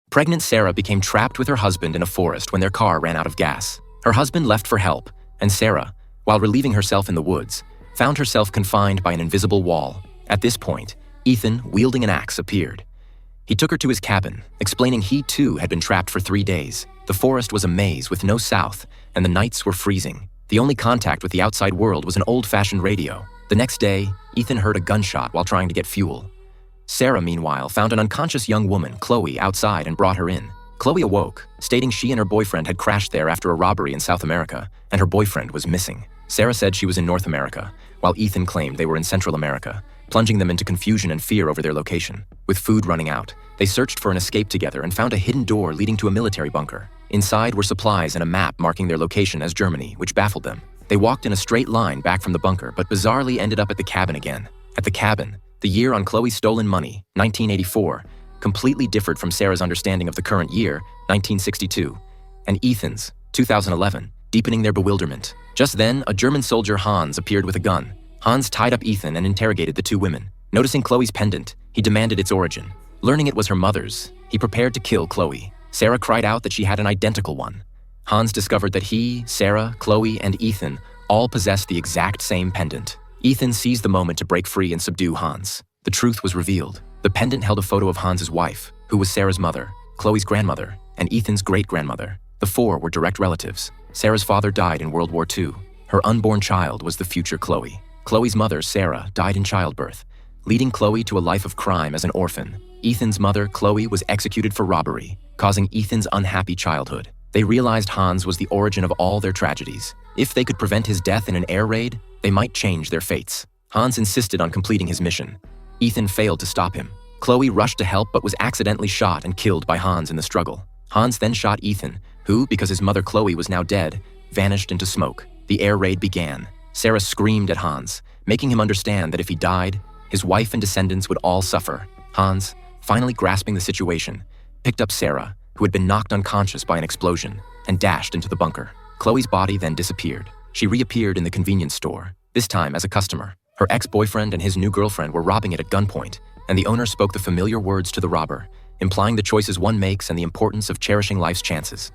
Pregnant Sarah became trapped with her husband in a forest when their car ran out of gas. Her husband left for help, and Sarah, while relieving herself in the woods, found herself confined by an invisible wall. At this point, Ethan, wielding an axe, appeared. He took her to his cabin, explaining he too had been trapped for 3 days. The forest was a maze with no south, and the nights were freezing. The only contact with the outside world was an old-fashioned radio. The next day, Ethan heard a gunshot while trying to get fuel. Sarah, meanwhile, found an unconscious young woman, Chloe, outside and brought her in. Chloe awoke, stating she and her boyfriend had crashed there after a robbery in South America, and her boyfriend was missing. Sarah said she was in North America, while Ethan claimed they were in Central America, plunging them into confusion and fear over their location. With food running out, they searched for an escape together and found a hidden door leading to a military bunker. Inside were supplies and a map marking their location as Germany, which baffled them. They walked in a straight line back from the bunker, but bizarrely ended up at the cabin again. At the cabin, the year on Chloe's stolen money, 1984, completely differed from Sarah's understanding of the current year, 1962, and Ethan's, 2011, deepening their bewilderment. Just then, a German soldier, Hans, appeared with a gun. Hans tied up Ethan and interrogated the two women. Noticing Chloe's pendant, he demanded its origin. Learning it was her mother's, he prepared to kill Chloe. Sarah cried out that she had an identical one. Hans discovered that he, Sarah, Chloe, and Ethan all possessed the exact same pendant. Ethan seized the moment to break free and subdue Hans. The truth was revealed. The pendant held a photo of Hans's wife, who was Sarah's mother, Chloe's grandmother, and Ethan's great-grandmother. The four were direct relatives. Sarah's father died in World War II. Her unborn child was the future Chloe. Chloe's mother, Sarah, died in childbirth, leading Chloe to a life of crime as an orphan. Ethan's mother, Chloe, was executed for robbery, causing Ethan's unhappy childhood. They realized Hans was the origin of all their tragedies. If they could prevent his death in an air raid, they might change their fates. Hans insisted on completing his mission. Ethan failed to stop him. Chloe rushed to help but was accidentally shot and killed by Hans in the struggle. Hans then shot Ethan, who, because his mother Chloe was now dead, vanished into smoke. The air raid began. Sarah screamed at Hans, making him understand that if he died, his wife and descendants would all suffer. Hans, finally grasping the situation, picked up Sarah, who had been knocked unconscious by an explosion, and dashed into the bunker. Chloe's body then disappeared. She reappeared in the convenience store, this time as a customer. Her ex-boyfriend and his new girlfriend were robbing it at gunpoint, and the owner spoke the familiar words to the robber, implying the choices one makes and the importance of cherishing life's chances.